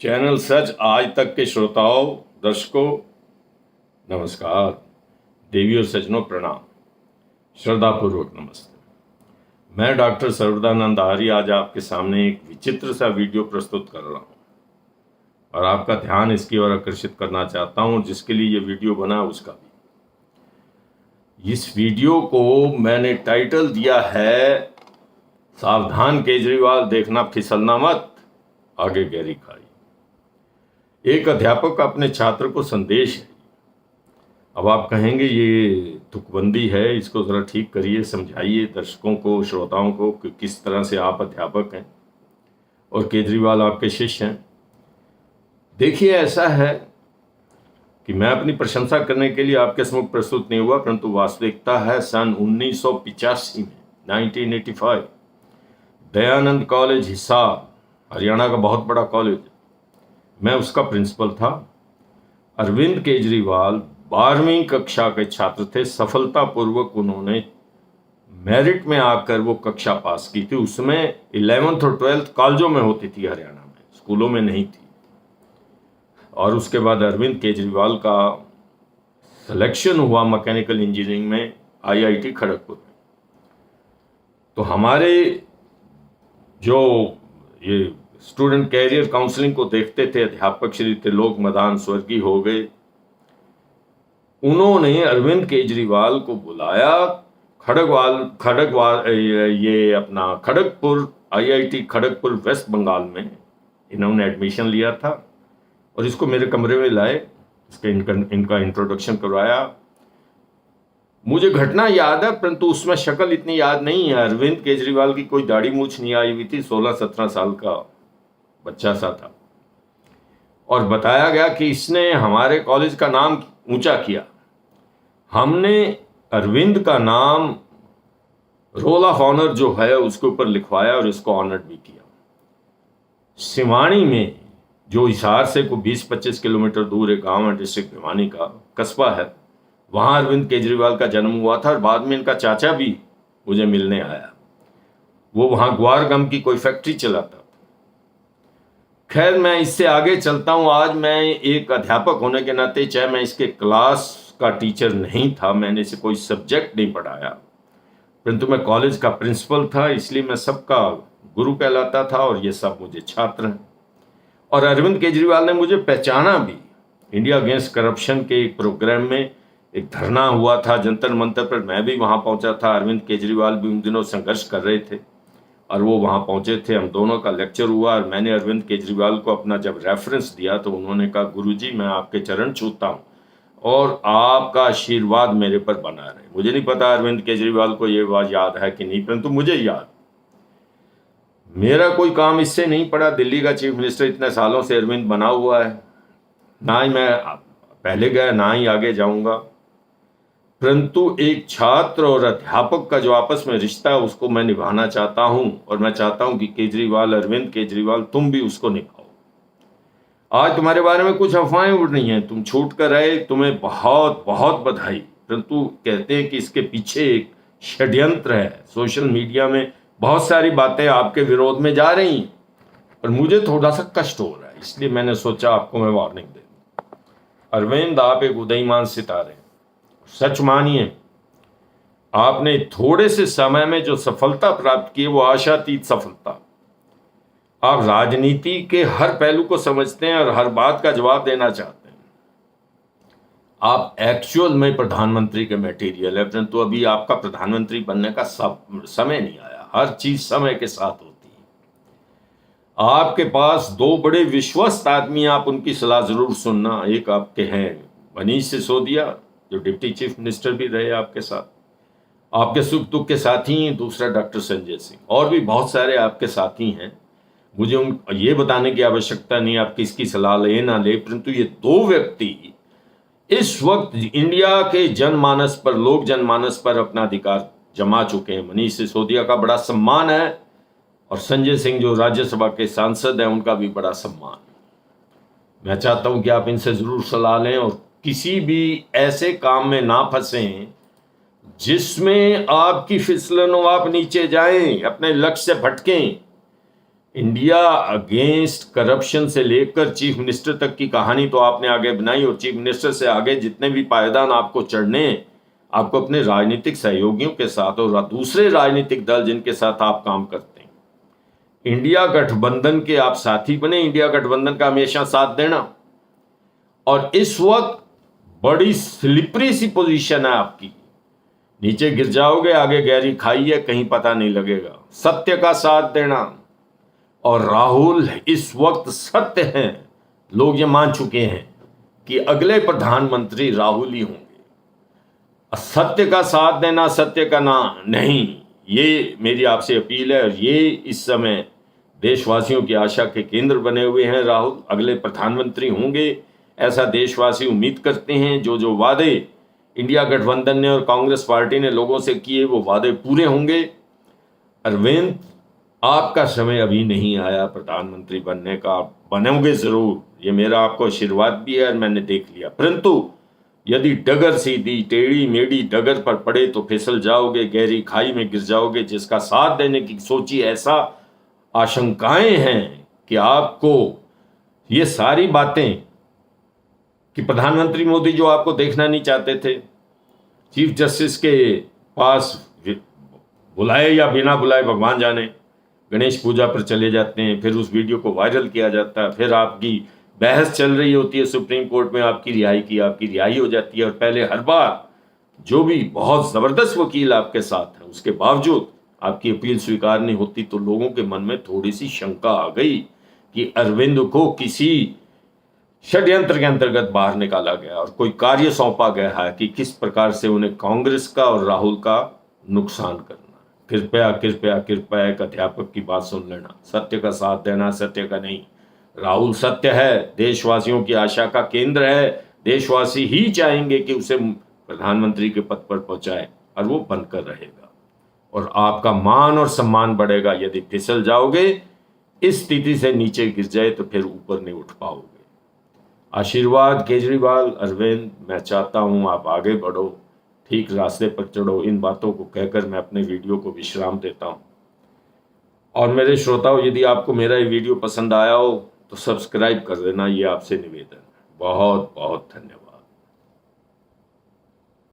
Channel सच आज तक के श्रोताओं, दर्शकों, नमस्कार। देवी और सज्जनों, प्रणाम, श्रद्धापूर्वक नमस्ते। मैं डॉक्टर सर्वदानंद आर्य आज आपके सामने एक विचित्र सा वीडियो प्रस्तुत कर रहा हूँ और आपका ध्यान इसकी ओर आकर्षित करना चाहता हूँ, जिसके लिए ये वीडियो बना उसका भी। इस वीडियो को मैंने टाइटल दिया है, सावधान केजरीवाल, देखना फिसलना मत, आगे गहरी खाई। एक अध्यापक का अपने छात्र को संदेश है। अब आप कहेंगे ये तुकबंदी है, इसको ज़रा ठीक करिए, समझाइए दर्शकों को, श्रोताओं को कि किस तरह से आप अध्यापक हैं और केजरीवाल आपके शिष्य हैं। देखिए, ऐसा है कि मैं अपनी प्रशंसा करने के लिए आपके सम्मुख प्रस्तुत नहीं हुआ, परंतु वास्तविकता है सन 1985 में 1985 दयानंद कॉलेज हिसार, हरियाणा का बहुत बड़ा कॉलेज, मैं उसका प्रिंसिपल था। अरविंद केजरीवाल 12वीं कक्षा के छात्र थे। सफलतापूर्वक उन्होंने मेरिट में आकर वो कक्षा पास की थी। उसमें 11th और 12th कॉलेजों में होती थी हरियाणा में, स्कूलों में नहीं थी। और उसके बाद अरविंद केजरीवाल का सिलेक्शन हुआ मैकेनिकल इंजीनियरिंग में IIT खड़गपुर में। तो हमारे जो ये स्टूडेंट कैरियर काउंसलिंग को देखते थे अध्यापक श्री त्रिलोक मदान, स्वर्गीय हो गए, उन्होंने अरविंद केजरीवाल को बुलाया खड़गपुर IIT खड़गपुर वेस्ट बंगाल में इन्होंने एडमिशन लिया था और इसको मेरे कमरे में लाए, इनका इंट्रोडक्शन करवाया। मुझे घटना याद है, परंतु उसमें शक्ल इतनी याद नहीं है। अरविंद केजरीवाल की कोई दाढ़ी मूछ नहीं आई हुई थी, 16-17 साल का बच्चा सा था। और बताया गया कि इसने हमारे कॉलेज का नाम ऊंचा किया। हमने अरविंद का नाम रोल ऑफ ऑनर जो है उसके ऊपर लिखवाया और इसको ऑनर्ड भी किया। सिवानी में, जो हिसार से को 20-25 किलोमीटर दूर एक गांव है, डिस्ट्रिक्ट भिवानी का कस्बा है, वहां अरविंद केजरीवाल का जन्म हुआ था और बाद में इनका चाचा भी मुझे मिलने आया। वो वहां ग्वार गम की कोई फैक्ट्री चलाता। खैर, मैं इससे आगे चलता हूं। आज मैं एक अध्यापक होने के नाते, चाहे मैं इसके क्लास का टीचर नहीं था, मैंने इसे कोई सब्जेक्ट नहीं पढ़ाया, परंतु मैं कॉलेज का प्रिंसिपल था, इसलिए मैं सबका गुरु कहलाता था और ये सब मुझे छात्र हैं। और अरविंद केजरीवाल ने मुझे पहचाना भी। इंडिया अगेंस्ट करप्शन के एक प्रोग्राम में एक धरना हुआ था जंतर मंतर पर, मैं भी वहां पहुंचा था। अरविंद केजरीवाल भी उन दिनों संघर्ष कर रहे थे और वो वहाँ पहुँचे थे। हम दोनों का लेक्चर हुआ और मैंने अरविंद केजरीवाल को अपना जब रेफरेंस दिया तो उन्होंने कहा, गुरुजी, मैं आपके चरण छूता हूँ और आपका आशीर्वाद मेरे पर बना रहे। मुझे नहीं पता अरविंद केजरीवाल को ये बात याद है कि नहीं, परंतु मुझे याद। मेरा कोई काम इससे नहीं पड़ा। दिल्ली का चीफ मिनिस्टर इतने सालों से अरविंद बना हुआ है, ना ही मैं पहले गया ना ही आगे जाऊंगा, परंतु एक छात्र और अध्यापक का जो आपस में रिश्ता है उसको मैं निभाना चाहता हूं और मैं चाहता हूं कि केजरीवाल, अरविंद केजरीवाल, तुम भी उसको निभाओ। आज तुम्हारे बारे में कुछ अफवाहें उड़ रही हैं, तुम छूट कर रहे, तुम्हें बहुत बहुत बधाई, परंतु कहते हैं कि इसके पीछे एक षड्यंत्र है। सोशल मीडिया में बहुत सारी बातें आपके विरोध में जा रही हैं और मुझे थोड़ा सा कष्ट हो रहा है, इसलिए मैंने सोचा आपको मैं वार्निंग दे दूं। अरविंद, आप एक उदयमान सितारे, सच मानिए, आपने थोड़े से समय में जो सफलता प्राप्त की वो आशातीत सफलता। आप राजनीति के हर पहलू को समझते हैं और हर बात का जवाब देना चाहते हैं। आप एक्चुअल में प्रधानमंत्री के मटेरियल है, परंतु अभी आपका प्रधानमंत्री बनने का समय नहीं आया। हर चीज समय के साथ होती है। आपके पास दो बड़े विश्वस्त आदमी, आप उनकी सलाह जरूर सुनना। एक आपके हैं मनीष सिसोदिया, जो डिप्टी चीफ मिनिस्टर भी रहे आपके साथ, आपके सुख दुख के साथी हैं। दूसरा डॉक्टर संजय सिंह, और भी बहुत सारे आपके साथी हैं। मुझे ये बताने की आवश्यकता नहीं आप किसकी सलाह ले ना ले, परंतु ये दो व्यक्ति इस वक्त इंडिया के जनमानस पर, लोक जनमानस पर अपना अधिकार जमा चुके हैं। मनीष सिसोदिया का बड़ा सम्मान है और संजय सिंह जो राज्यसभा के सांसद हैं उनका भी बड़ा सम्मान। मैं चाहता हूं कि आप इनसे जरूर सलाह लें और किसी भी ऐसे काम में ना फंसें जिसमें आपकी फिसलन हो, आप नीचे जाएं, अपने लक्ष्य से भटकें। इंडिया अगेंस्ट करप्शन से लेकर चीफ मिनिस्टर तक की कहानी तो आपने आगे बनाई, और चीफ मिनिस्टर से आगे जितने भी पायदान आपको चढ़ने, आपको अपने राजनीतिक सहयोगियों के साथ और दूसरे राजनीतिक दल जिनके साथ आप काम करते हैं, इंडिया गठबंधन के आप साथी बने, इंडिया गठबंधन का हमेशा साथ देना। और इस वक्त बड़ी स्लिपरी सी पोजीशन है आपकी, नीचे गिर जाओगे, आगे गहरी खाई है, कहीं पता नहीं लगेगा। सत्य का साथ देना, और राहुल इस वक्त सत्य हैं, लोग ये मान चुके हैं कि अगले प्रधानमंत्री राहुल ही होंगे। सत्य का साथ देना, सत्य का ना नहीं, ये मेरी आपसे अपील है। और ये इस समय देशवासियों की आशा के केंद्र बने हुए हैं। राहुल अगले प्रधानमंत्री होंगे, ऐसा देशवासी उम्मीद करते हैं। जो जो वादे इंडिया गठबंधन ने और कांग्रेस पार्टी ने लोगों से किए, वो वादे पूरे होंगे। अरविंद, आपका समय अभी नहीं आया प्रधानमंत्री बनने का, बनोगे जरूर, ये मेरा आपको आशीर्वाद भी है और मैंने देख लिया। परंतु यदि डगर सीधी टेढ़ी मेढ़ी डगर पर पड़े तो फिसल जाओगे, गहरी खाई में गिर जाओगे। जिसका साथ देने की सोची, ऐसा आशंकाएं हैं कि आपको ये सारी बातें, कि प्रधानमंत्री मोदी जो आपको देखना नहीं चाहते थे, चीफ जस्टिस के पास बुलाए या बिना बुलाए भगवान जाने, गणेश पूजा पर चले जाते हैं, फिर उस वीडियो को वायरल किया जाता है, फिर आपकी बहस चल रही होती है सुप्रीम कोर्ट में आपकी रिहाई हो जाती है। और पहले हर बार जो भी बहुत ज़बरदस्त वकील आपके साथ हैं, उसके बावजूद आपकी अपील स्वीकार नहीं होती, तो लोगों के मन में थोड़ी सी शंका आ गई कि अरविंद को किसी षड्यंत्र के अंतर्गत बाहर निकाला गया और कोई कार्य सौंपा गया है कि किस प्रकार से उन्हें कांग्रेस का और राहुल का नुकसान करना। कृपया कृपया कृपया एक अध्यापक की बात सुन लेना, सत्य का साथ देना, सत्य का नहीं। राहुल सत्य है, देशवासियों की आशा का केंद्र है, देशवासी ही चाहेंगे कि उसे प्रधानमंत्री के पद पर पहुंचाए, और वो बनकर रहेगा और आपका मान और सम्मान बढ़ेगा। यदि फिसल जाओगे, इस स्थिति से नीचे गिर जाए, तो फिर ऊपर नहीं उठ पाओगे। आशीर्वाद केजरीवाल, अरविंद, मैं चाहता हूं आप आगे बढ़ो, ठीक रास्ते पर चढ़ो। इन बातों को कहकर मैं अपने वीडियो को विश्राम देता हूं। और मेरे श्रोताओं, यदि आपको मेरा ये वीडियो पसंद आया हो तो सब्सक्राइब कर देना, ये आपसे निवेदन है। बहुत बहुत धन्यवाद।